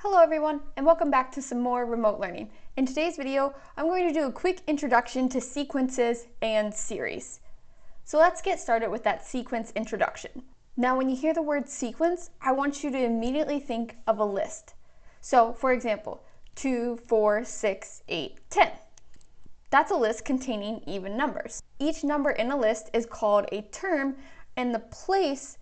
Hello everyone, and welcome back to some more remote learning. In today's video, I'm going to do a quick introduction to sequences and series. So let's get started with that sequence introduction. Now when you hear the word sequence, I want you to immediately think of a list. So for example, 2, 4, 6, 8, 10. That's a list containing even numbers. Each number in a list is called a term, and the place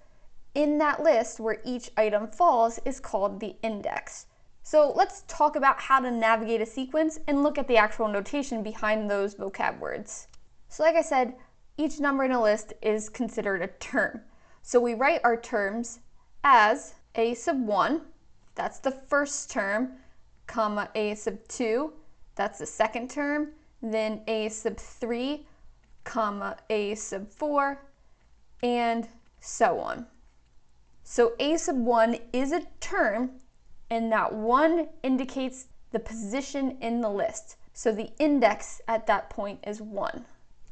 in that list where each item falls is called the index. So let's talk about how to navigate a sequence and look at the actual notation behind those vocab words. So like I said, each number in a list is considered a term. So we write our terms as a sub 1, that's the first term, comma a sub 2, that's the second term, then a sub 3, comma a sub 4, and so on. So a sub 1 is a term, and that 1 indicates the position in the list. So the index at that point is 1.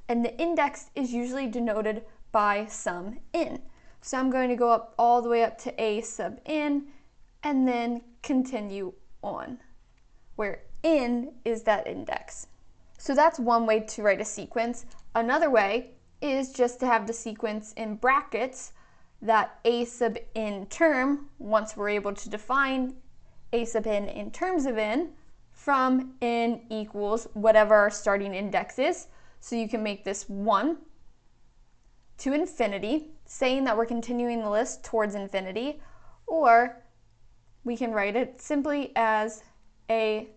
And the index is usually denoted by some n. So I'm going to go up all the way up to a sub n and then continue on, where n is that index. So that's one way to write a sequence. Another way is just to have the sequence in brackets, that a sub n term, once we're able to define a sub n in terms of n, from n equals whatever our starting index is. So you can make this 1 to infinity, saying that we're continuing the list towards infinity, or we can write it simply as a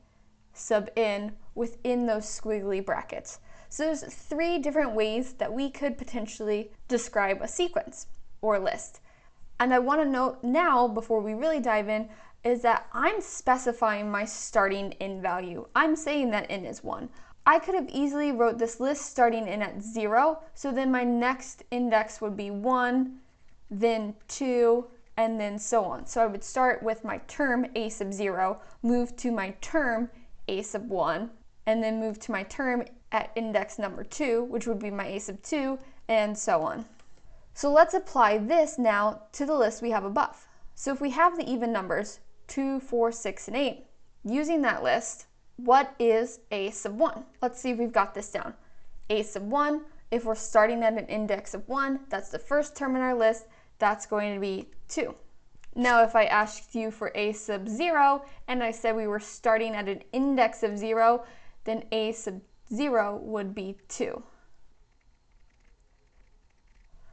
sub n within those squiggly brackets. So there's 3 different ways that we could potentially describe a sequence or list. And I want to note now, before we really dive in, is that I'm specifying my starting in value. I'm saying that n is 1. I could have easily wrote this list starting in at 0, so then my next index would be 1, then 2, and then so on. So I would start with my term a sub 0, move to my term a sub 1, and then move to my term at index number 2, which would be my a sub 2, and so on. So let's apply this now to the list we have above. So if we have the even numbers, 2, 4, 6, and 8, using that list, what is a sub 1? Let's see if we've got this down. A sub 1, if we're starting at an index of 1, that's the first term in our list, that's going to be 2. Now if I asked you for a sub 0, and I said we were starting at an index of 0, then a sub 0 would be 2.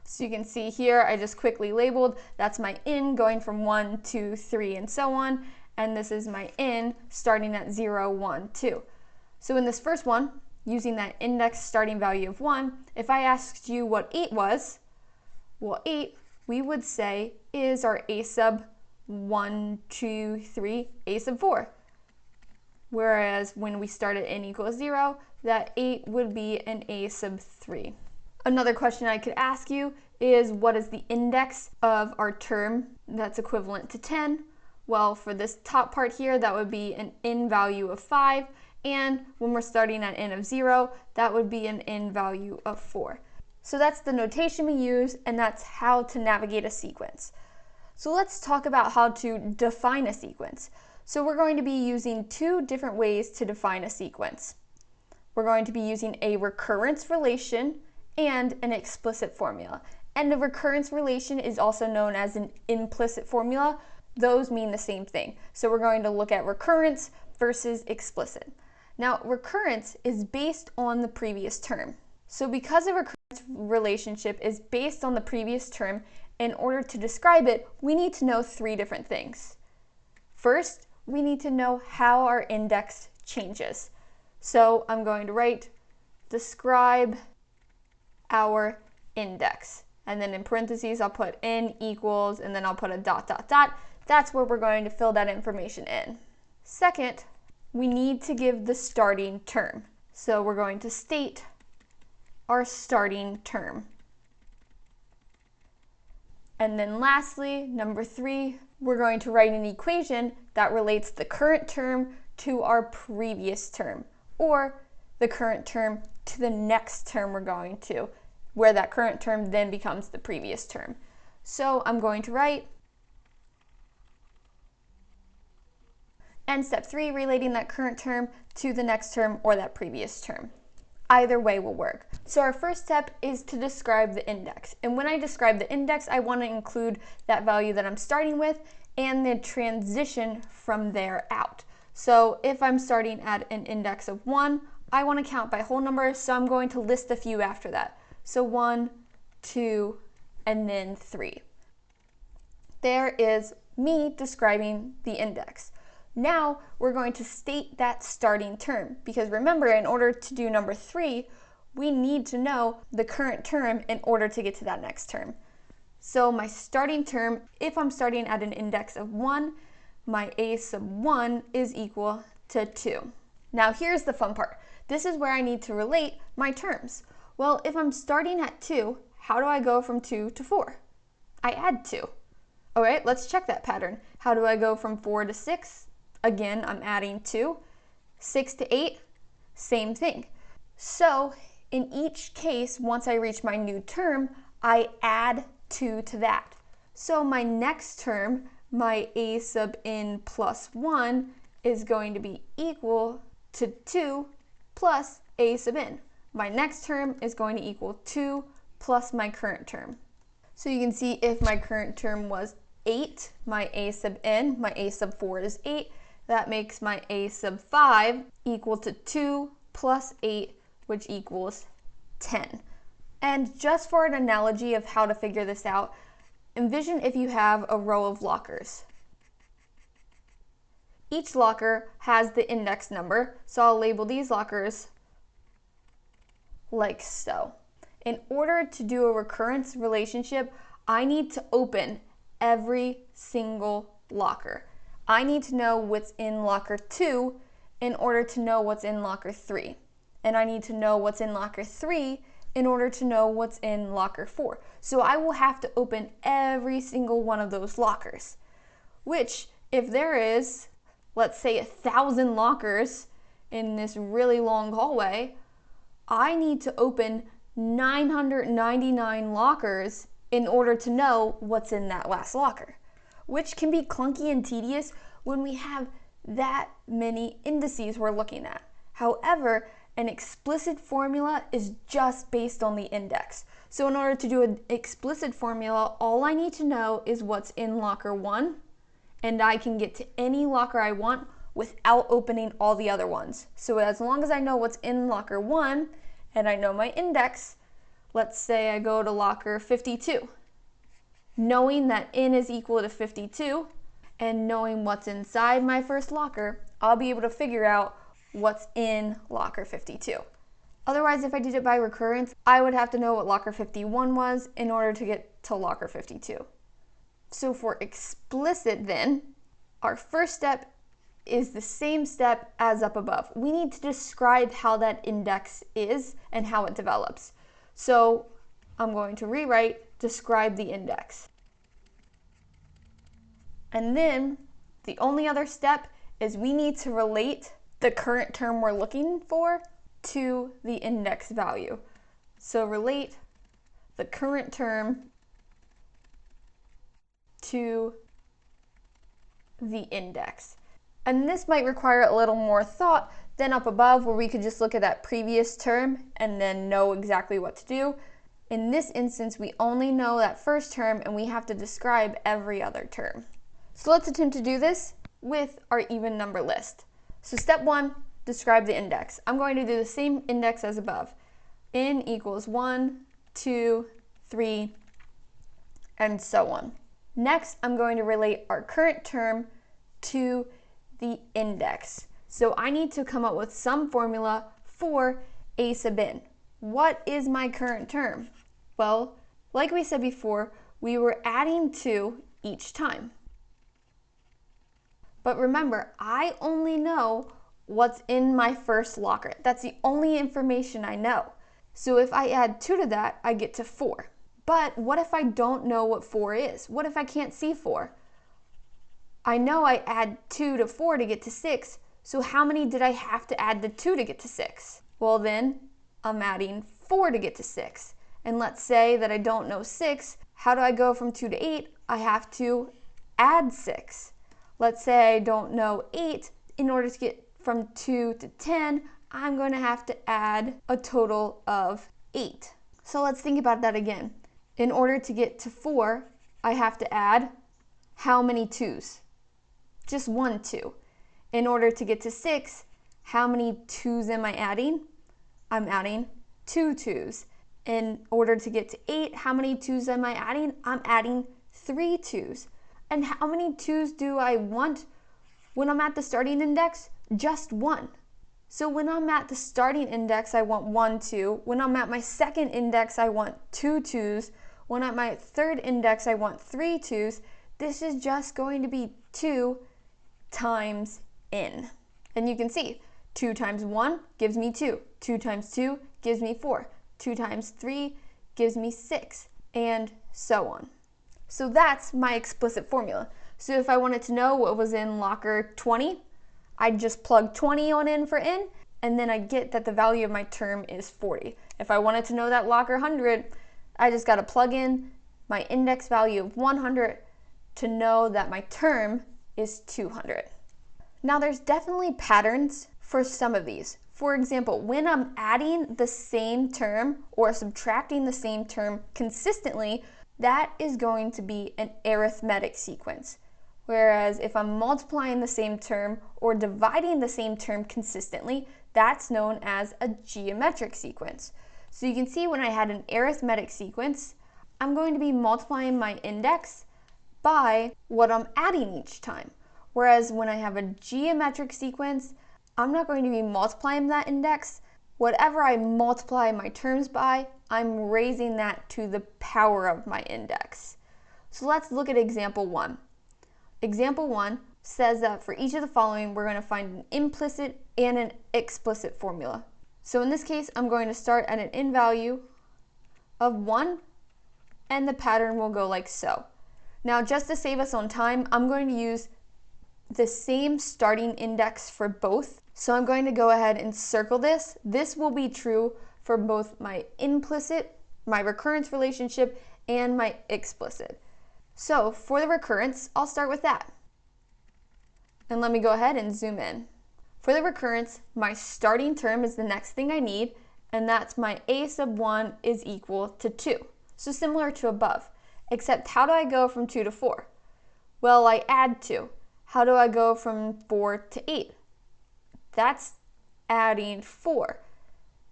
So you can see here, I just quickly labeled, that's my n going from 1, 2, 3, and so on. And this is my n starting at 0, 1, 2. So in this first one, using that index starting value of 1, if I asked you what 8 was, well 8, we would say, is our a sub 1, 2, 3, a sub 4. Whereas when we start at n equals 0, that 8 would be an a sub 3. Another question I could ask you is, what is the index of our term that's equivalent to 10? Well, for this top part here, that would be an n value of 5, and when we're starting at n of 0, that would be an n value of 4. So that's the notation we use, and that's how to navigate a sequence. So let's talk about how to define a sequence. So we're going to be using 2 different ways to define a sequence. We're going to be using a recurrence relation and an explicit formula. And the recurrence relation is also known as an implicit formula. Those mean the same thing. So we're going to look at recurrence versus explicit. Now, recurrence is based on the previous term. So because a recurrence relationship is based on the previous term, in order to describe it, we need to know 3 different things. First, we need to know how our index changes. So I'm going to write describe our index. And then in parentheses, I'll put n equals, and then I'll put a dot, dot, dot. That's where we're going to fill that information in. Second, we need to give the starting term. So we're going to state our starting term. And then lastly, number 3, we're going to write an equation that relates the current term to our previous term, or the current term to the next term we're going to, where that current term then becomes the previous term. So I'm going to write And step 3, relating that current term to the next term or that previous term. Either way will work. So our first step is to describe the index. And when I describe the index, I want to include that value that I'm starting with and the transition from there out. So if I'm starting at an index of 1, I want to count by whole numbers, so I'm going to list a few after that. So 1, 2, and then 3. There is me describing the index. Now we're going to state that starting term, because remember, in order to do number 3, we need to know the current term in order to get to that next term. So my starting term, if I'm starting at an index of 1, my a sub 1 is equal to 2. Now here's the fun part. This is where I need to relate my terms. Well, if I'm starting at 2, how do I go from 2 to 4? I add 2. All right, let's check that pattern. How do I go from 4 to 6? Again, I'm adding 2. 6 to 8, same thing. So in each case, once I reach my new term, I add 2 to that. So my next term, my a sub n plus 1, is going to be equal to 2 plus a sub n. My next term is going to equal 2 plus my current term. So you can see if my current term was 8, my a sub n, my a sub 4 is 8, that makes my a sub 5 equal to 2 plus 8, which equals 10. And just for an analogy of how to figure this out, envision if you have a row of lockers. Each locker has the index number, so I'll label these lockers like so. In order to do a recurrence relationship, I need to open every single locker. I need to know what's in locker 2 in order to know what's in locker 3. And I need to know what's in locker 3 in order to know what's in locker 4. So I will have to open every single one of those lockers, which if there is, let's say 1,000 lockers in this really long hallway, I need to open 999 lockers in order to know what's in that last locker, which can be clunky and tedious when we have that many indices we're looking at. However, an explicit formula is just based on the index. So in order to do an explicit formula, all I need to know is what's in locker 1, and I can get to any locker I want without opening all the other ones. So as long as I know what's in locker 1 and I know my index, let's say I go to locker 52. Knowing that n is equal to 52 and knowing what's inside my first locker, I'll be able to figure out what's in locker 52. Otherwise, if I did it by recurrence, I would have to know what locker 51 was in order to get to locker 52. So for explicit then, our first step is the same step as up above. We need to describe how that index is and how it develops. So I'm going to rewrite describe the index. And then the only other step is we need to relate the current term we're looking for to the index value. So relate the current term to the index. And this might require a little more thought than up above, where we could just look at that previous term and then know exactly what to do. In this instance, we only know that first term and we have to describe every other term. So let's attempt to do this with our even number list. So step 1, describe the index. I'm going to do the same index as above. N equals 1, 2, 3, and so on. Next, I'm going to relate our current term to the index. So I need to come up with some formula for a sub n. What is my current term? Well, like we said before, we were adding 2 each time. But remember, I only know what's in my first locker. That's the only information I know. So if I add 2 to that, I get to 4. But what if I don't know what 4 is? What if I can't see 4? I know I add 2 to 4 to get to 6, so how many did I have to add to 2 to get to 6? Well then, I'm adding 4 to get to 6. And let's say that I don't know 6, how do I go from 2 to 8? I have to add 6. let's say I don't know 8, in order to get from 2 to 10, I'm going to have to add a total of 8. So let's think about that again. In order to get to 4, I have to add how many 2's? Just 1 2. In order to get to 6, how many 2's am I adding? I'm adding 2 2's. In order to get to 8, how many 2's am I adding? I'm adding 3 2's. And how many 2's do I want when I'm at the starting index? Just 1. So when I'm at the starting index, I want 1 2. When I'm at my second index, I want 2 2's. When I'm at my third index, I want 3 2's. This is just going to be 2 times n. And you can see 2 times 1 gives me 2. 2 times 2 gives me 4. 2 times 3 gives me 6, and so on. So that's my explicit formula. So if I wanted to know what was in locker 20, I'd just plug 20 on in for n, and then I get that the value of my term is 40. If I wanted to know that locker 100, I just got to plug in my index value of 100 to know that my term is 200. Now there's definitely patterns for some of these. For example, when I'm adding the same term or subtracting the same term consistently, that is going to be an arithmetic sequence. Whereas if I'm multiplying the same term or dividing the same term consistently, that's known as a geometric sequence. So you can see when I had an arithmetic sequence, I'm going to be multiplying my index by what I'm adding each time. Whereas when I have a geometric sequence, I'm not going to be multiplying that index. Whatever I multiply my terms by, I'm raising that to the power of my index. So let's look at example 1. Example 1 says that for each of the following, we're going to find an implicit and an explicit formula. So in this case, I'm going to start at an in value of 1, and the pattern will go like so. Now, just to save us on time, I'm going to use the same starting index for both. So I'm going to go ahead and circle this. This will be true for both my implicit, my recurrence relationship, and my explicit. So for the recurrence, I'll start with that. And let me go ahead and zoom in. For the recurrence, my starting term is the next thing I need, and that's my a sub 1 is equal to 2. So similar to above, except how do I go from 2 to 4? Well, I add 2. How do I go from 4 to 8? That's adding 4.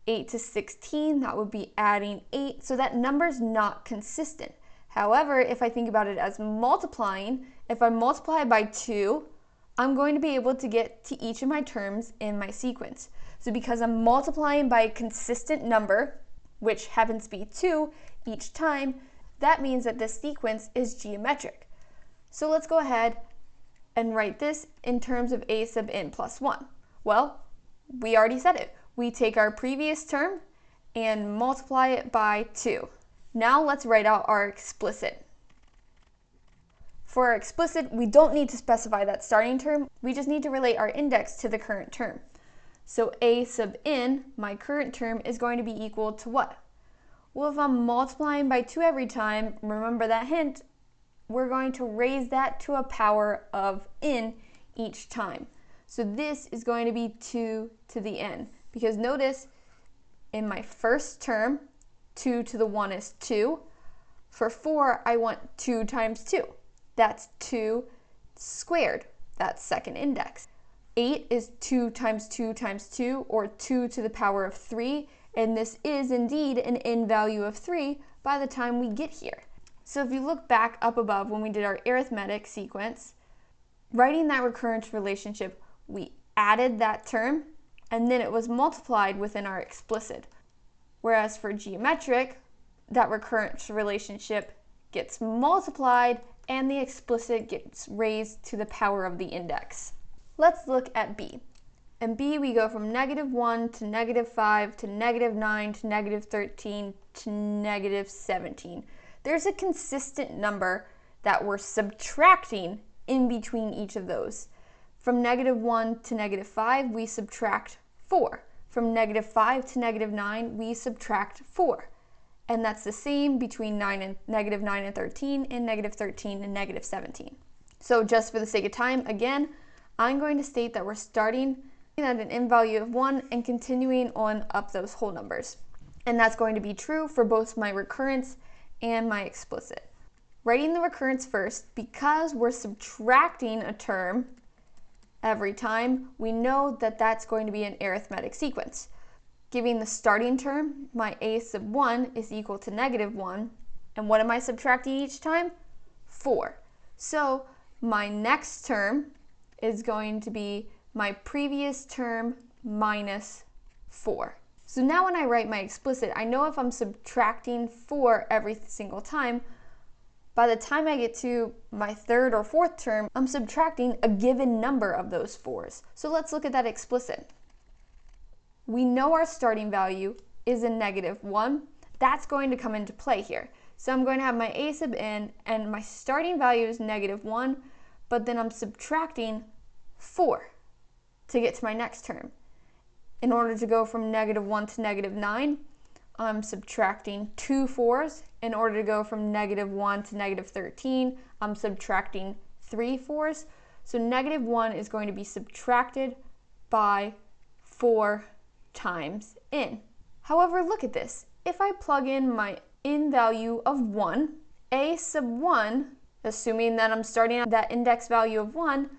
8 to 16, that would be adding 8. So that number's not consistent. However, if I think about it as multiplying, if I multiply by 2, I'm going to be able to get to each of my terms in my sequence. So because I'm multiplying by a consistent number, which happens to be 2 each time, that means that this sequence is geometric. So let's go ahead and write this in terms of a sub n plus 1. Well, we already said it. We take our previous term and multiply it by 2. Now let's write out our explicit. For our explicit, we don't need to specify that starting term. We just need to relate our index to the current term. So a sub n, my current term, is going to be equal to what? Well, if I'm multiplying by 2 every time, remember that hint, we're going to raise that to a power of n each time. So this is going to be 2 to the n, because notice in my first term, 2 to the 1 is 2. For 4, I want 2 times 2. That's 2 squared, that's second index. 8 is 2 times 2 times 2, or 2 to the power of 3, and this is indeed an n value of 3 by the time we get here. So if you look back up above when we did our arithmetic sequence, writing that recurrence relationship, we added that term, and then it was multiplied within our explicit. Whereas for geometric, that recurrence relationship gets multiplied and the explicit gets raised to the power of the index. Let's look at B. In B, we go from -1 to -5 to -9 to -13 to -17. There's a consistent number that we're subtracting in between each of those. From -1 to -5, we subtract 4. From -5 to -9, we subtract 4. And that's the same between -9 and 13 and -13 and -17. So just for the sake of time, again, I'm going to state that we're starting at an in value of 1 and continuing on up those whole numbers. And that's going to be true for both my recurrence and my explicit. Writing the recurrence first, because we're subtracting a term every time, we know that that's going to be an arithmetic sequence. Giving the starting term, my a sub 1 is equal to negative 1. And what am I subtracting each time? 4. So my next term is going to be my previous term minus 4. So now when I write my explicit, I know if I'm subtracting 4 every single time, by the time I get to my third or fourth term, I'm subtracting a given number of those 4s. So let's look at that explicit. We know our starting value is a negative 1. That's going to come into play here. So I'm going to have my a sub n, and my starting value is negative 1, but then I'm subtracting 4 to get to my next term. In order to go from negative 1 to negative 9, I'm subtracting 2 4s. In order to go from negative 1 to negative 13, I'm subtracting 3 4s. So negative 1 is going to be subtracted by 4 times n. However, look at this. If I plug in my in value of 1, a sub 1, assuming that I'm starting at that index value of 1,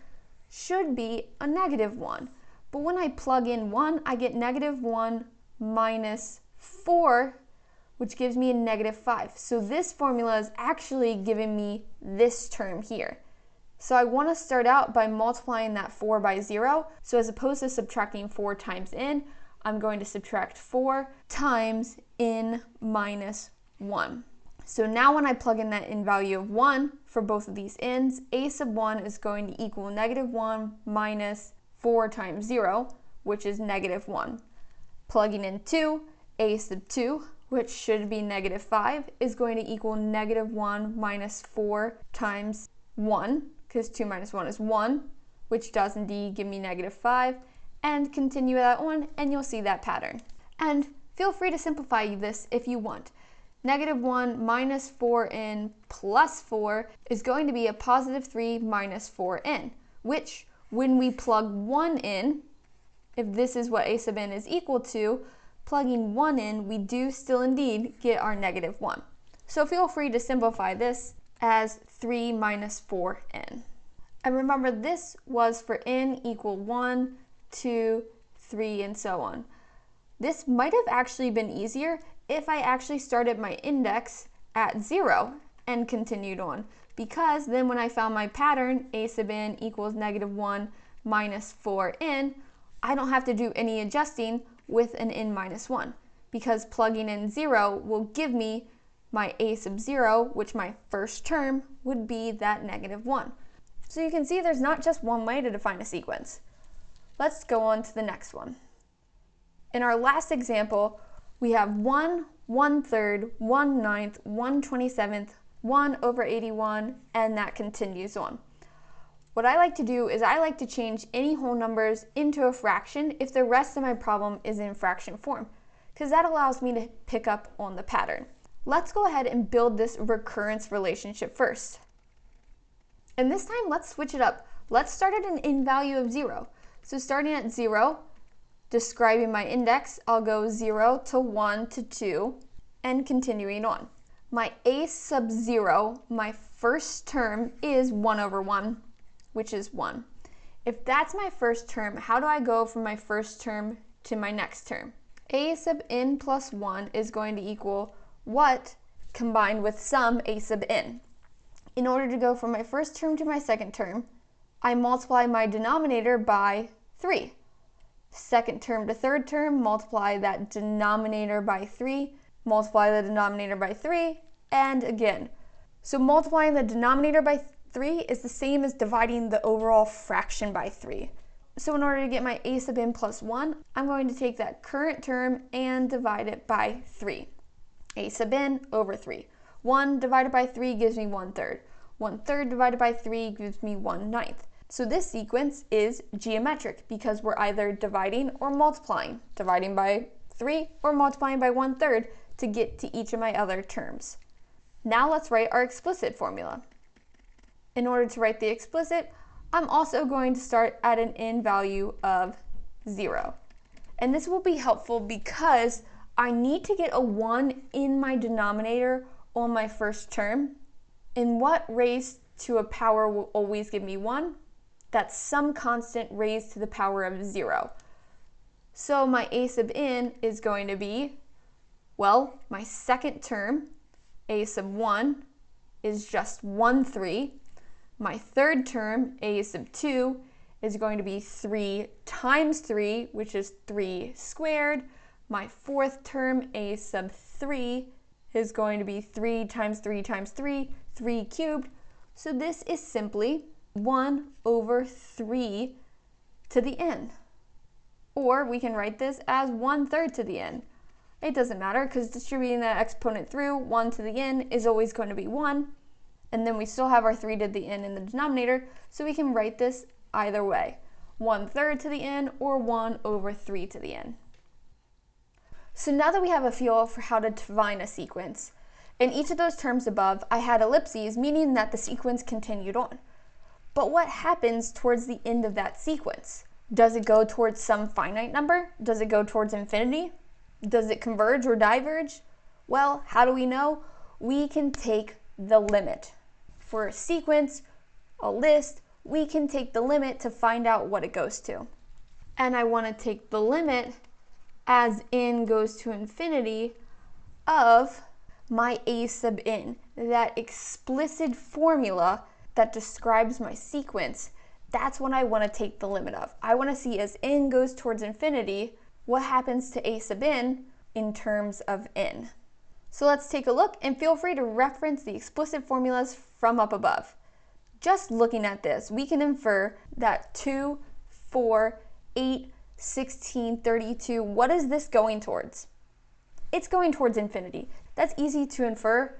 should be a negative 1. But when I plug in 1, I get negative 1 minus 4, which gives me a negative 5. So this formula is actually giving me this term here. So I want to start out by multiplying that 4 by 0. So as opposed to subtracting 4 times n, I'm going to subtract 4 times n minus 1. So now when I plug in that in value of 1 for both of these n's, a sub 1 is going to equal negative 1 minus 4 times 0, which is negative 1. Plugging in 2, a sub 2, which should be negative 5, is going to equal negative 1 minus 4 times 1, because 2 minus 1 is 1, which does indeed give me negative 5, and continue that on, and you'll see that pattern. And feel free to simplify this if you want. Negative 1 minus 4n plus 4 is going to be a positive 3 minus 4n, which, when we plug 1 in, if this is what a sub n is equal to, plugging 1 in, we do still indeed get our negative 1. So feel free to simplify this as 3 minus 4n. And remember, this was for n equal 1, 2, 3, and so on. This might have actually been easier if I actually started my index at 0 and continued on, because then when I found my pattern, a sub n equals negative 1 minus 4n, I don't have to do any adjusting with an n minus 1, because plugging in 0 will give me my a sub 0, which my first term would be that negative 1. So you can see there's not just one way to define a sequence. Let's go on to the next one. In our last example, we have 1, 1/3, 1/9, 1/27, 1 over 81, and that continues on. What I like to do is I like to change any whole numbers into a fraction if the rest of my problem is in fraction form, because that allows me to pick up on the pattern. Let's go ahead and build this recurrence relationship first. And this time, let's switch it up. Let's start at an in value of 0. So starting at 0, describing my index, I'll go 0 to 1 to 2, and continuing on. My a sub 0, my first term, is 1 over 1, which is 1. If that's my first term, how do I go from my first term to my next term? A sub n plus 1 is going to equal what combined with some a sub n. In order to go from my first term to my second term, I multiply my denominator by 3. Second term to third term, multiply that denominator by 3, multiply the denominator by 3, and again. So multiplying the denominator by 3 is the same as dividing the overall fraction by 3. So in order to get my a sub n plus 1, I'm going to take that current term and divide it by 3. A sub n over 3. 1 divided by 3 gives me 1/3. 1/3 divided by 3 gives me 1/9. So this sequence is geometric because we're either dividing or multiplying. Dividing by 3 or multiplying by 1/3 to get to each of my other terms. Now let's write our explicit formula. In order to write the explicit, I'm also going to start at an n value of 0. And this will be helpful because I need to get a 1 in my denominator on my first term. And what raised to a power will always give me 1? That's some constant raised to the power of 0. So my a sub n is going to be, well, my second term, a sub 1, is just 1/3. My third term, a sub 2, is going to be 3 times 3, which is 3 squared. My fourth term, a sub 3, is going to be 3 times 3 times 3, 3 cubed. So this is simply 1/3 to the n. Or we can write this as 1/3 to the n. It doesn't matter because distributing that exponent through 1 to the n is always going to be 1. And then we still have our 3 to the n in the denominator, so we can write this either way, 1/3 to the n or 1/3 to the n. So now that we have a feel for how to define a sequence, in each of those terms above, I had ellipses, meaning that the sequence continued on. But what happens towards the end of that sequence? Does it go towards some finite number? Does it go towards infinity? Does it converge or diverge? Well, how do we know? We can take the limit. For a sequence, a list, we can take the limit to find out what it goes to. And I want to take the limit as n goes to infinity of my a sub n, that explicit formula that describes my sequence. That's what I want to take the limit of. I want to see as n goes towards infinity, what happens to a sub n in terms of n. So let's take a look and feel free to reference the explicit formulas from up above. Just looking at this, we can infer that 2, 4, 8, 16, 32, what is this going towards? It's going towards infinity. That's easy to infer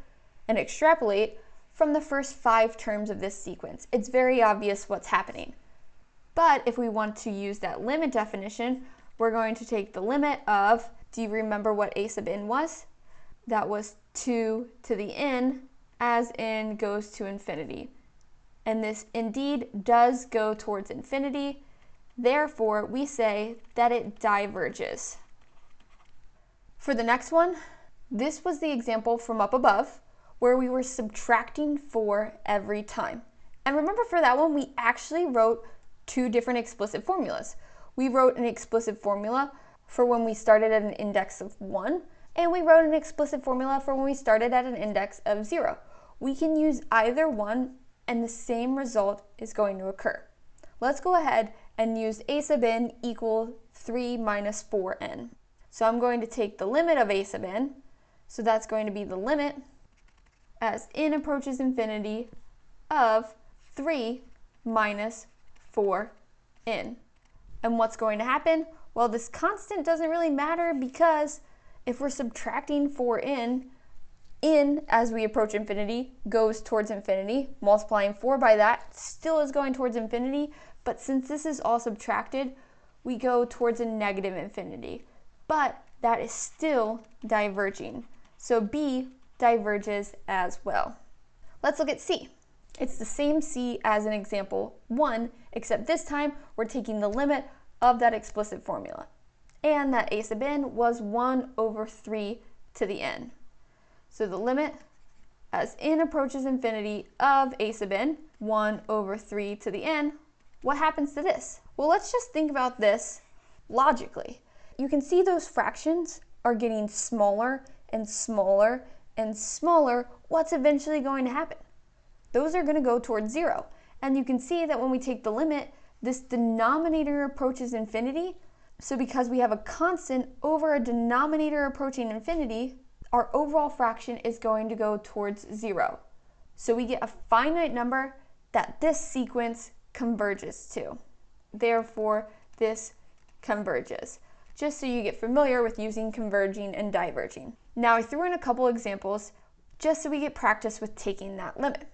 and extrapolate from the first 5 terms of this sequence. It's very obvious what's happening. But if we want to use that limit definition, we're going to take the limit of, do you remember what a sub n was? That was 2 to the n as n goes to infinity. And this indeed does go towards infinity. Therefore, we say that it diverges. For the next one, this was the example from up above where we were subtracting 4 every time. And remember, for that one, we actually wrote 2 different explicit formulas. We wrote an explicit formula for when we started at an index of 1, and we wrote an explicit formula for when we started at an index of 0. We can use either one, and the same result is going to occur. Let's go ahead and use a sub n equal 3 minus 4n. So I'm going to take the limit of a sub n, so that's going to be the limit as n approaches infinity of 3 minus 4n. And what's going to happen? Well, this constant doesn't really matter because if we're subtracting 4n, n as we approach infinity goes towards infinity. Multiplying 4 by that still is going towards infinity, but since this is all subtracted, we go towards a negative infinity. But that is still diverging. So B diverges as well. Let's look at C. It's the same C as in example 1, except this time we're taking the limit of that explicit formula. And that a sub n was 1/3 to the n. So the limit as n approaches infinity of a sub n, 1/3 to the n, what happens to this? Well, let's just think about this logically. You can see those fractions are getting smaller and smaller and smaller. What's eventually going to happen? Those are going to go towards 0. And you can see that when we take the limit, this denominator approaches infinity. So because we have a constant over a denominator approaching infinity, our overall fraction is going to go towards 0. So we get a finite number that this sequence converges to. Therefore, this converges. Just so you get familiar with using converging and diverging. Now I threw in a couple examples just so we get practice with taking that limit.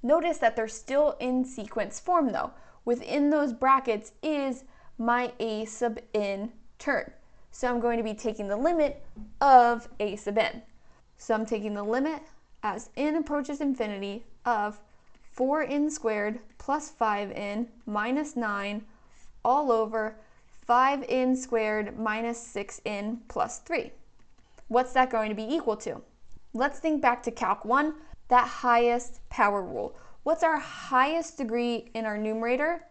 Notice that they're still in sequence form though. Within those brackets is my a sub n term. So I'm going to be taking the limit of a sub n. So I'm taking the limit as n approaches infinity of 4n squared plus 5n minus 9 all over 5n squared minus 6n plus 3. What's that going to be equal to? Let's think back to Calc 1, that highest power rule. What's our highest degree in our numerator?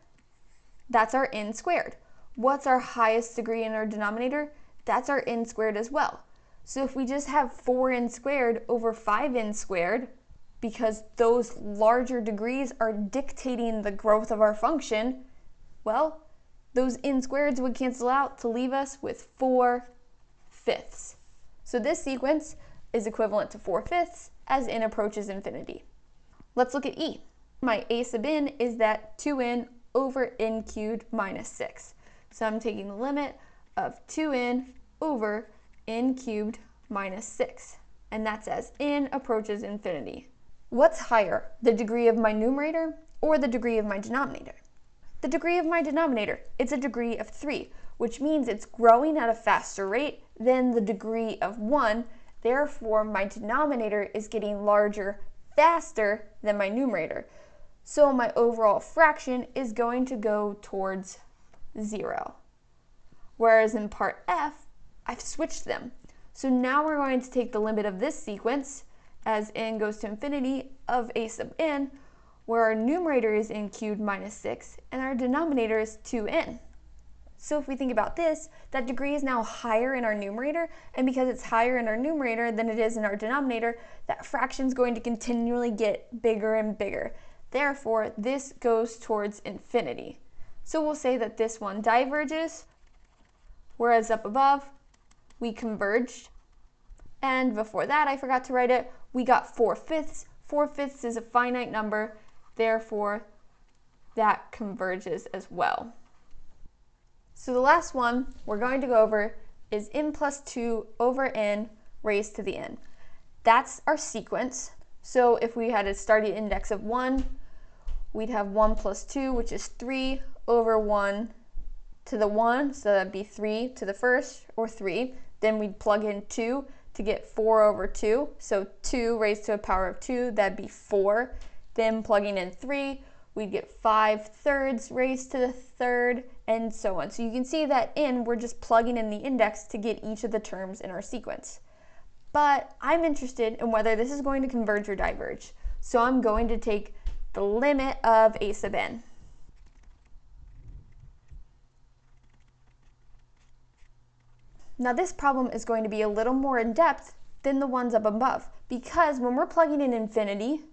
That's our n squared. What's our highest degree in our denominator? That's our n squared as well. So if we just have 4n squared over 5n squared, because those larger degrees are dictating the growth of our function, well, those n squareds would cancel out to leave us with 4/5. So this sequence is equivalent to 4/5 as n approaches infinity. Let's look at e. My a sub n is that 2n over n cubed minus 6. So I'm taking the limit of 2n over n cubed minus 6. And that's as n approaches infinity. What's higher, the degree of my numerator or the degree of my denominator? The degree of my denominator, it's a degree of 3, which means it's growing at a faster rate than the degree of 1. Therefore, my denominator is getting larger faster than my numerator. So my overall fraction is going to go towards 0. Whereas in part F, I've switched them. So now we're going to take the limit of this sequence as n goes to infinity of a sub n, where our numerator is n cubed minus 6 and our denominator is 2n. So if we think about this, that degree is now higher in our numerator, and because it's higher in our numerator than it is in our denominator, that fraction is going to continually get bigger and bigger. Therefore, this goes towards infinity. So we'll say that this one diverges, whereas up above, we converged. And before that, I forgot to write it, we got 4/5. 4/5 is a finite number, therefore, that converges as well. So the last one we're going to go over is n plus 2 over n raised to the n. That's our sequence. So if we had a starting index of 1, we'd have 1 plus 2, which is 3 over 1 to the 1, so that'd be 3 to the first, or 3. Then we'd plug in 2 to get 4 over 2, so 2 raised to a power of 2, that'd be 4. Then plugging in 3, we'd get 5/3 raised to the third, and so on. So you can see that we're just plugging in the index to get each of the terms in our sequence. But I'm interested in whether this is going to converge or diverge. So I'm going to take the limit of a sub n. Now this problem is going to be a little more in depth than the ones up above, because when we're plugging in infinity,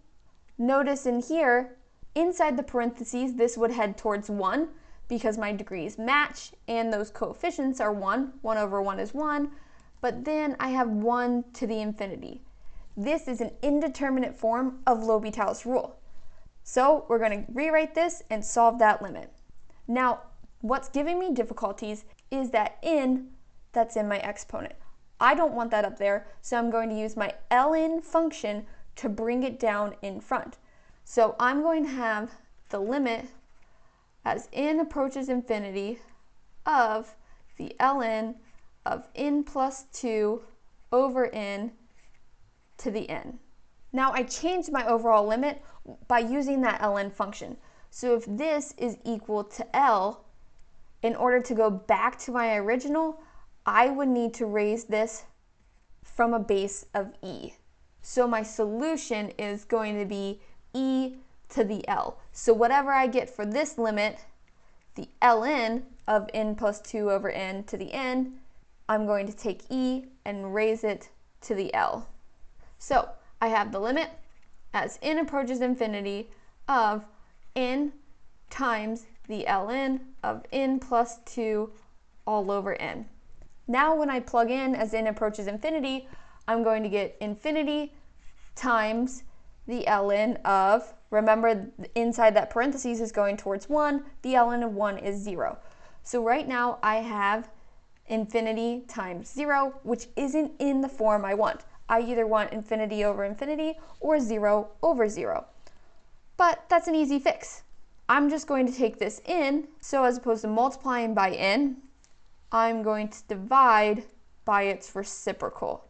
notice in here, inside the parentheses, this would head towards 1 because my degrees match and those coefficients are 1. 1 over 1 is 1, but then I have 1 to the infinity. This is an indeterminate form of L'Hopital's rule. So we're going to rewrite this and solve that limit. Now, what's giving me difficulties is that n that's in my exponent. I don't want that up there, so I'm going to use my ln function to bring it down in front. So I'm going to have the limit as n approaches infinity of the ln of n plus 2 over n to the n. Now I changed my overall limit by using that ln function. So if this is equal to L, in order to go back to my original, I would need to raise this from a base of e. So my solution is going to be e to the L. So whatever I get for this limit, the ln of n plus 2 over n to the n, I'm going to take e and raise it to the L. So I have the limit as n approaches infinity of n times the ln of n plus 2 all over n. Now when I plug in as n approaches infinity, I'm going to get infinity times the ln of, remember inside that parentheses is going towards 1, the ln of 1 is 0. So right now I have infinity times 0, which isn't in the form I want. I either want infinity over infinity or 0 over 0. But that's an easy fix. I'm just going to take this in, so as opposed to multiplying by n, I'm going to divide by its reciprocal.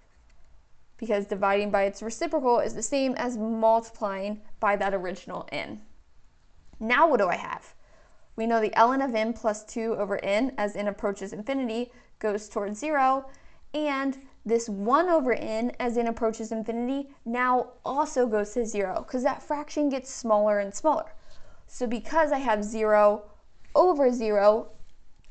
because dividing by its reciprocal is the same as multiplying by that original n. Now what do I have? We know the ln of n plus 2 over n as n approaches infinity goes towards 0, and this 1 over n as n approaches infinity now also goes to 0 because that fraction gets smaller and smaller. So because I have 0 over 0,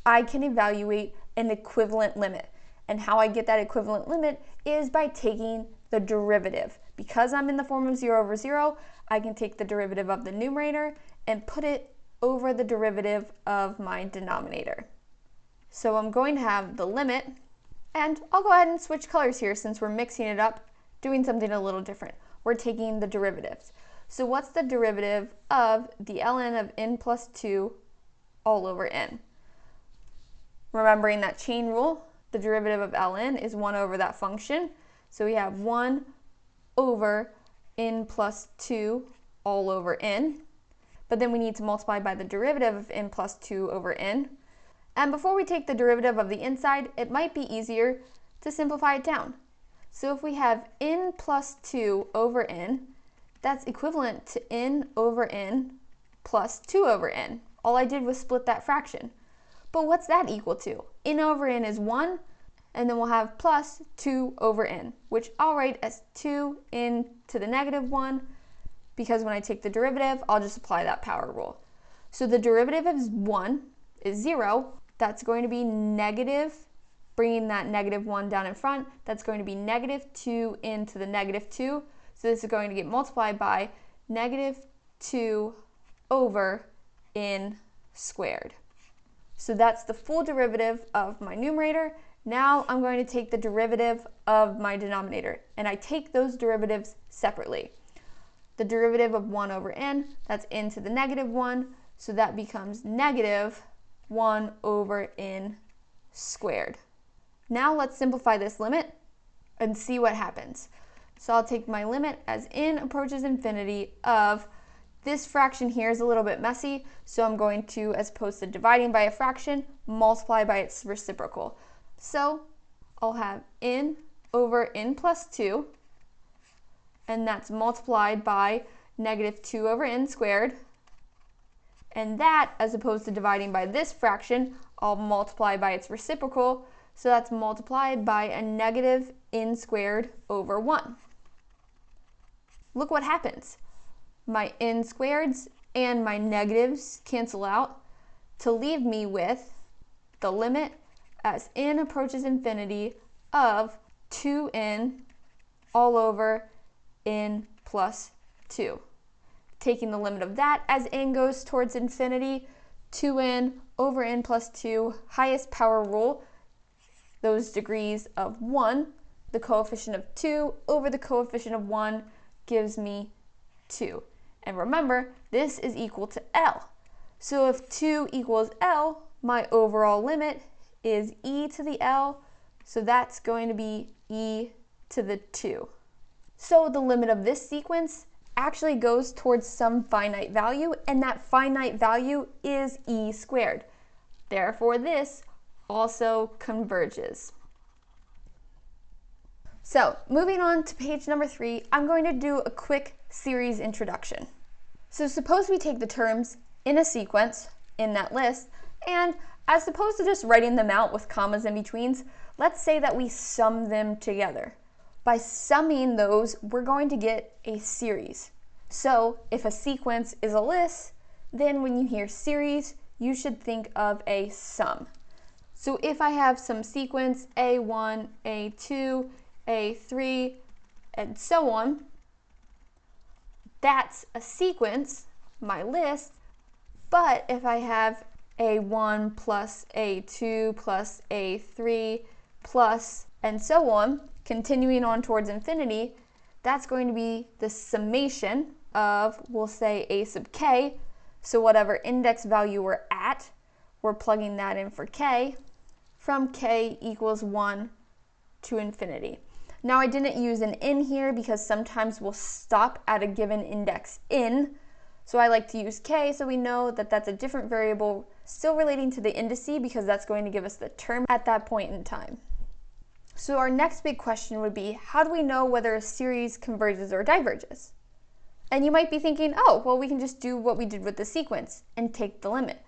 I can evaluate an equivalent limit. And how I get that equivalent limit is by taking the derivative. Because I'm in the form of 0 over 0, I can take the derivative of the numerator and put it over the derivative of my denominator. So I'm going to have the limit, and I'll go ahead and switch colors here since we're mixing it up, doing something a little different. We're taking the derivatives. So what's the derivative of the ln of n plus 2 all over n? Remembering that chain rule, the derivative of ln is 1 over that function. So we have 1 over n plus 2 all over n. But then we need to multiply by the derivative of n plus 2 over n. And before we take the derivative of the inside, it might be easier to simplify it down. So if we have n plus 2 over n, that's equivalent to n over n plus 2 over n. All I did was split that fraction. But what's that equal to? N over n is 1, and then we'll have plus 2 over n, which I'll write as 2n to the negative 1, because when I take the derivative, I'll just apply that power rule. So the derivative of 1 is 0. That's going to be negative, bringing that negative 1 down in front, that's going to be negative 2n to the negative 2. So this is going to get multiplied by negative 2 over n squared. So that's the full derivative of my numerator. Now I'm going to take the derivative of my denominator, and I take those derivatives separately. The derivative of 1 over n, that's n to the negative 1, so that becomes negative 1 over n squared. Now let's simplify this limit and see what happens. So I'll take my limit as n approaches infinity of, this fraction here is a little bit messy, so I'm going to, as opposed to dividing by a fraction, multiply by its reciprocal. So I'll have n over n plus 2, and that's multiplied by negative 2 over n squared. And that, as opposed to dividing by this fraction, I'll multiply by its reciprocal, so that's multiplied by a negative n squared over 1. Look what happens. My n squareds and my negatives cancel out to leave me with the limit as n approaches infinity of 2n all over n plus 2. Taking the limit of that as n goes towards infinity, 2n over n plus 2, highest power rule, those degrees of 1, the coefficient of 2 over the coefficient of 1 gives me 2. And remember, this is equal to L. So if 2 equals L, my overall limit is e to the L, so that's going to be e to the 2. So the limit of this sequence actually goes towards some finite value, and that finite value is e squared. Therefore, this also converges. So moving on to page number 3, I'm going to do a quick series introduction. So suppose we take the terms in a sequence in that list, and as opposed to just writing them out with commas in betweens, let's say that we sum them together. By summing those, we're going to get a series. So if a sequence is a list, then when you hear series, you should think of a sum. So if I have some sequence A1, A2, A3, and so on, that's a sequence, my list. But if I have A1 plus A2 plus A3 plus and so on, continuing on towards infinity, that's going to be the summation of, we'll say, a sub k. So whatever index value we're at, we're plugging that in for k, from k equals 1 to infinity. Now I didn't use an in here because sometimes we'll stop at a given index in, so I like to use k so we know that that's a different variable still relating to the indice because that's going to give us the term at that point in time. So our next big question would be, how do we know whether a series converges or diverges? And you might be thinking, oh, well, we can just do what we did with the sequence and take the limit.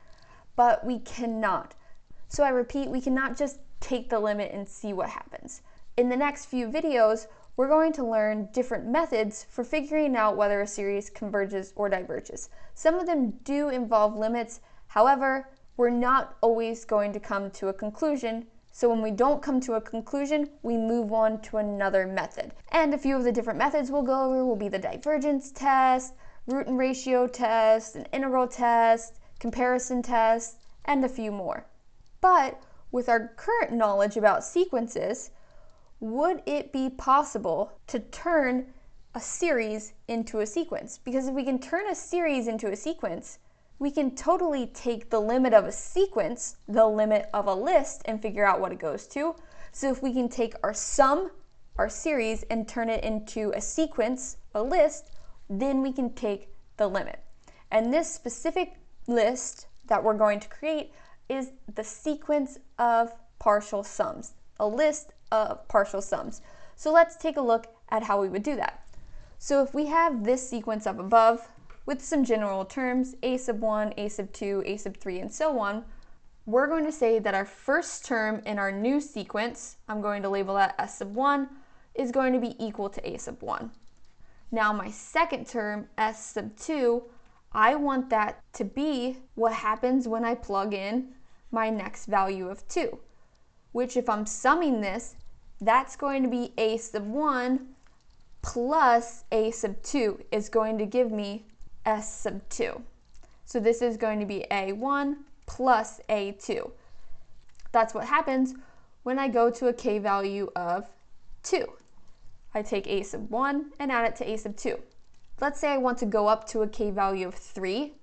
But we cannot. So I repeat, we cannot just take the limit and see what happens. In the next few videos, we're going to learn different methods for figuring out whether a series converges or diverges. Some of them do involve limits. However, we're not always going to come to a conclusion. So when we don't come to a conclusion, we move on to another method. And a few of the different methods we'll go over will be the divergence test, root and ratio test, an integral test, comparison test, and a few more. But with our current knowledge about sequences, would it be possible to turn a series into a sequence? Because if we can turn a series into a sequence, we can totally take the limit of a sequence, the limit of a list, and figure out what it goes to. So if we can take our sum, our series, and turn it into a sequence, a list, then we can take the limit. And this specific list that we're going to create is the sequence of partial sums, a list of partial sums. So let's take a look at how we would do that. So if we have this sequence up above with some general terms, a sub 1, a sub 2, a sub 3, and so on, we're going to say that our first term in our new sequence, I'm going to label that s sub 1, is going to be equal to a sub 1. Now my second term, s sub 2, I want that to be what happens when I plug in my next value of 2, which if I'm summing this, that's going to be a sub 1 plus a sub 2 is going to give me s sub 2. So this is going to be a1 plus a2. That's what happens when I go to a k value of 2. I take a sub 1 and add it to a sub 2. Let's say I want to go up to a k value of 3.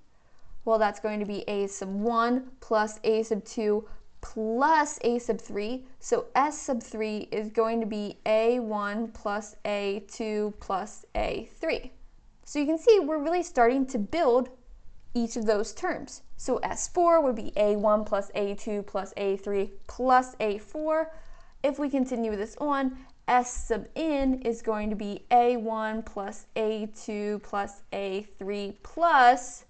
Well, that's going to be a sub 1 plus a sub 2 plus a sub 3. So s sub 3 is going to be a1 plus a2 plus a3. So you can see we're really starting to build each of those terms. So S4 would be A1 plus A2 plus A3 plus A4. If we continue this on, S sub n is going to be A1 plus A2 plus A3 plus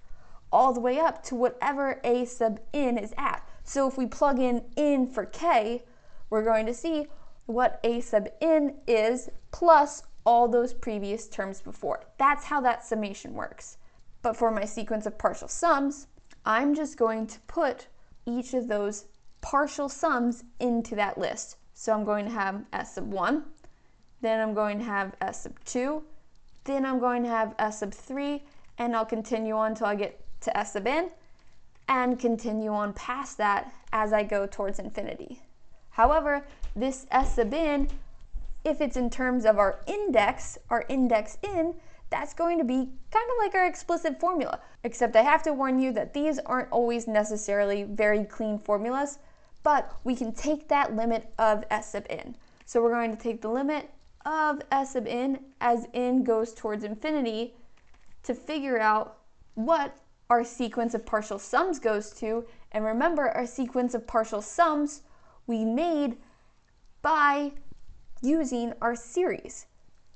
all the way up to whatever A sub n is at. So if we plug in n for k, we're going to see what A sub n is plus all those previous terms before. That's how that summation works. But for my sequence of partial sums, I'm just going to put each of those partial sums into that list. So I'm going to have s sub 1, then I'm going to have s sub 2, then I'm going to have s sub 3, and I'll continue on until I get to s sub n, and continue on past that as I go towards infinity. However, this s sub n, if it's in terms of our index n, that's going to be kind of like our explicit formula, except I have to warn you that these aren't always necessarily very clean formulas, but we can take that limit of s sub n. So we're going to take the limit of s sub n as n goes towards infinity to figure out what our sequence of partial sums goes to. And remember, our sequence of partial sums we made by using our series.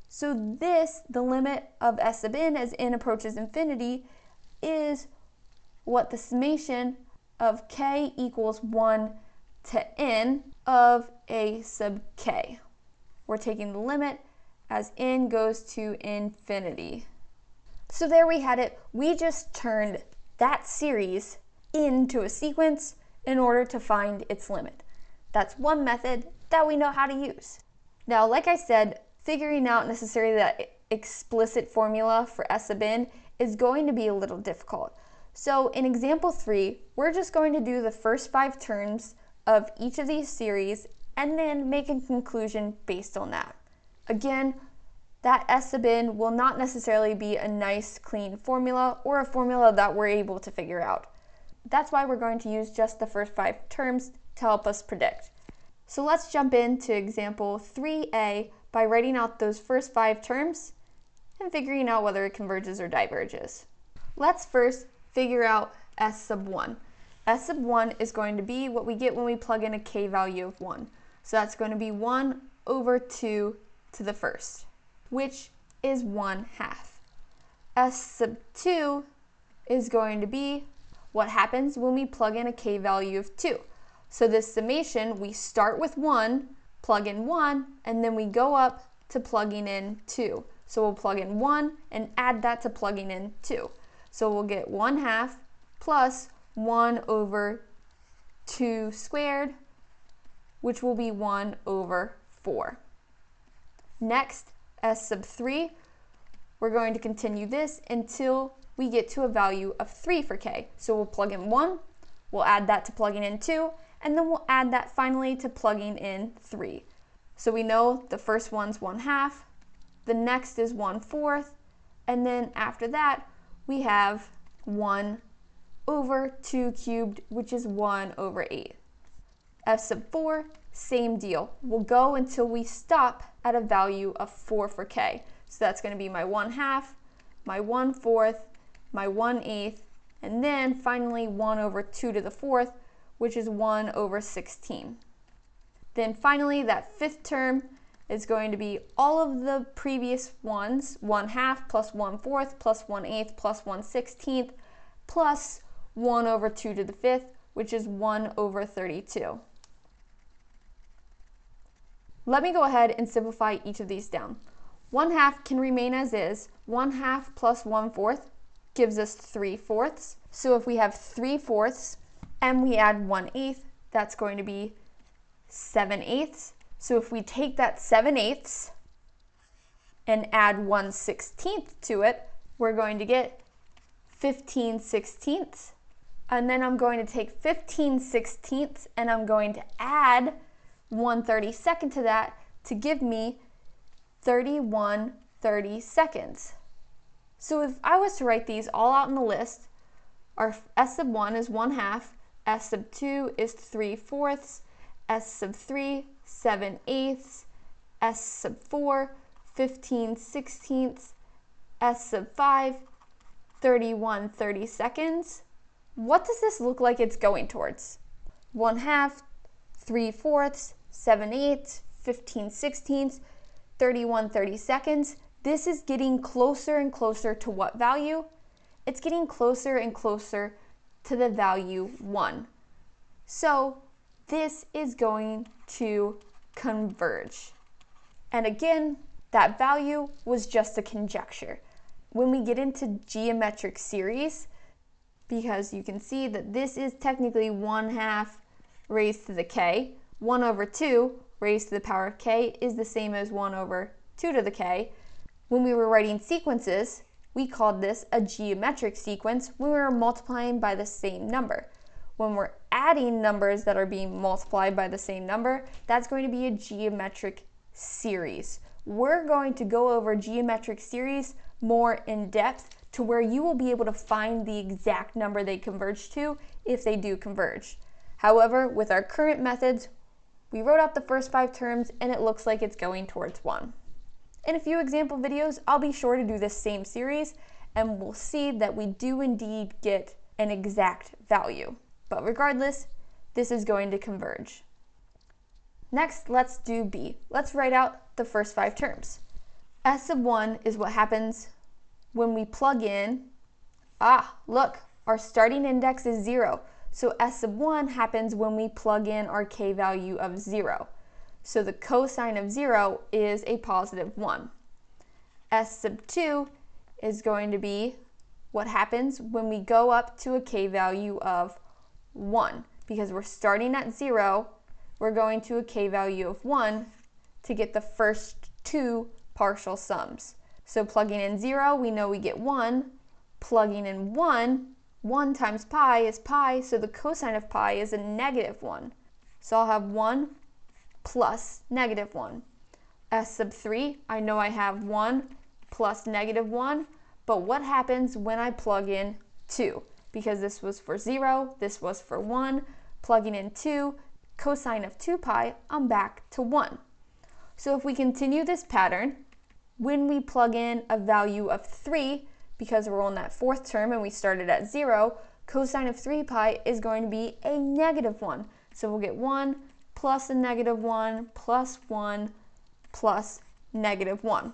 So this, the limit of s sub n as n approaches infinity, is what the summation of k equals 1 to n of a sub k. We're taking the limit as n goes to infinity. So there we had it. We just turned that series into a sequence in order to find its limit. That's one method that we know how to use. Now, like I said, figuring out necessarily that explicit formula for s sub n is going to be a little difficult. So in example 3, we're just going to do the first 5 terms of each of these series and then make a conclusion based on that. Again, that s sub n will not necessarily be a nice clean formula or a formula that we're able to figure out. That's why we're going to use just the first 5 terms to help us predict. So let's jump into example 3a by writing out those first 5 terms and figuring out whether it converges or diverges. Let's first figure out s sub 1. S sub 1 is going to be what we get when we plug in a k value of 1. So that's going to be 1 over 2 to the first, which is 1/2. S sub 2 is going to be what happens when we plug in a k value of 2. So this summation, we start with 1, plug in 1, and then we go up to plugging in 2. So we'll plug in 1 and add that to plugging in 2. So we'll get 1/2 plus 1 over 2 squared, which will be 1 over 4. Next, S sub 3, we're going to continue this until we get to a value of 3 for k. So we'll plug in 1, we'll add that to plugging in 2, and then we'll add that finally to plugging in 3. So we know the first one's 1/2, the next is 1/4, and then after that we have 1 over 2 cubed, which is 1 over 8. F sub 4, same deal. We'll go until we stop at a value of 4 for k. So that's going to be my 1/2, my 1/4, my 1/8, and then finally 1 over 2 to the 4th, which is 1 over 16. Then finally, that fifth term is going to be all of the previous ones, 1/2 plus 1/4 plus 1/8 plus 1/16 plus 1 over 2 to the 5th, which is 1 over 32. Let me go ahead and simplify each of these down. 1/2 can remain as is. 1/2 plus 1/4 gives us 3/4. So if we have 3/4 and we add 1/8, that's going to be 7/8. So if we take that 7/8 and add 1/16 to it, we're going to get 15/16. And then I'm going to take 15/16 and I'm going to add 1/32 to that to give me 31/32. So if I was to write these all out in the list, our S sub 1 is 1/2, S sub 2 is 3/4, S sub 3, 7/8, S sub 4, 15/16, S sub 5, 31/32. What does this look like it's going towards? 1/2, 3/4, 7/8, 15/16, 31/32. This is getting closer and closer to what value? It's getting closer and closer to the value 1. So this is going to converge. And again, that value was just a conjecture. When we get into geometric series, because you can see that this is technically 1/2 raised to the k, 1 over 2 raised to the power of k is the same as 1 over 2 to the k. When we were writing sequences, we called this a geometric sequence when we were multiplying by the same number. When we're adding numbers that are being multiplied by the same number, that's going to be a geometric series. We're going to go over geometric series more in depth to where you will be able to find the exact number they converge to if they do converge. However, with our current methods, we wrote out the first 5 terms and it looks like it's going towards 1. In a few example videos, I'll be sure to do this same series and we'll see that we do indeed get an exact value. But regardless, this is going to converge. Next, let's do B. Let's write out the first 5 terms. S sub 1 is what happens when we plug in, look, our starting index is 0. So S sub 1 happens when we plug in our k value of 0. So the cosine of 0 is a positive 1. S sub 2 is going to be what happens when we go up to a k value of 1. Because we're starting at 0, we're going to a k value of 1 to get the first 2 partial sums. So plugging in 0, we know we get 1. Plugging in 1 times pi is pi, so the cosine of pi is a negative 1. So I'll have 1 plus negative 1. S sub 3, I know I have 1 plus negative 1, but what happens when I plug in 2? Because this was for 0, this was for 1, plugging in 2, cosine of 2 pi, I'm back to 1. So if we continue this pattern, when we plug in a value of 3, because we're on that 4th term and we started at 0, cosine of 3 pi is going to be a negative 1. So we'll get 1 plus a negative 1 plus 1 plus negative 1.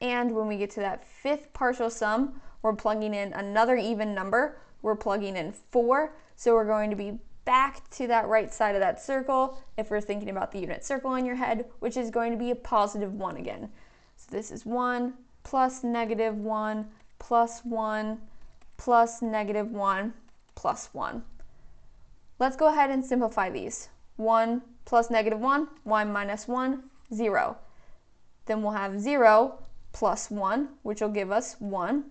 And when we get to that fifth partial sum, we're plugging in another even number. We're plugging in 4, so we're going to be back to that right side of that circle if we're thinking about the unit circle in your head, which is going to be a positive 1 again. So this is 1 plus negative 1 plus 1 plus negative 1 plus 1. Let's go ahead and simplify these. 1 plus negative 1, 1 minus 1, 0. Then we'll have 0 plus 1, which will give us 1.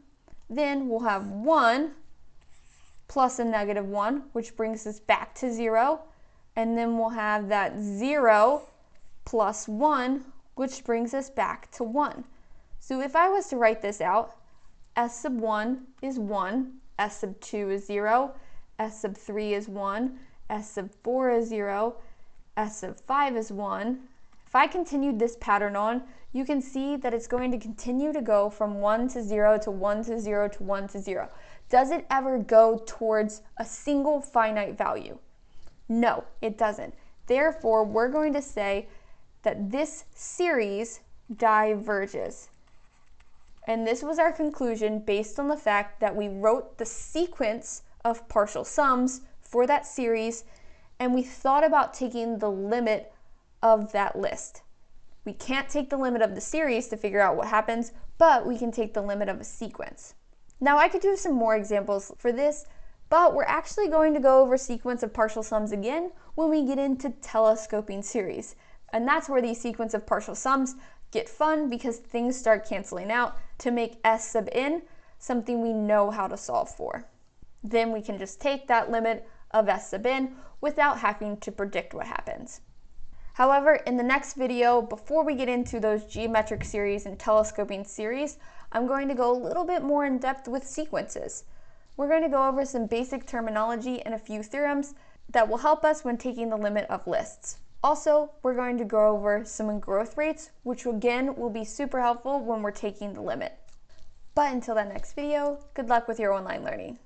Then we'll have 1 plus a negative 1, which brings us back to 0. And then we'll have that 0 plus 1, which brings us back to 1. So if I was to write this out, s sub 1 is 1, s sub 2 is 0, s sub 3 is 1, s sub 4 is 0, s sub 5 is 1. If I continued this pattern on, you can see that it's going to continue to go from 1 to 0 to 1 to 0 to 1 to 0. Does it ever go towards a single finite value? No, it doesn't. Therefore, we're going to say that this series diverges. And this was our conclusion based on the fact that we wrote the sequence of partial sums for that series, and we thought about taking the limit of that list. We can't take the limit of the series to figure out what happens, but we can take the limit of a sequence. Now I could do some more examples for this, but we're actually going to go over sequence of partial sums again when we get into telescoping series. And that's where these sequence of partial sums get fun because things start canceling out to make s sub n something we know how to solve for. Then we can just take that limit of s sub n without having to predict what happens. However, in the next video, before we get into those geometric series and telescoping series, I'm going to go a little bit more in depth with sequences. We're going to go over some basic terminology and a few theorems that will help us when taking the limit of lists. Also, we're going to go over some growth rates, which again will be super helpful when we're taking the limit. But until that next video, good luck with your online learning.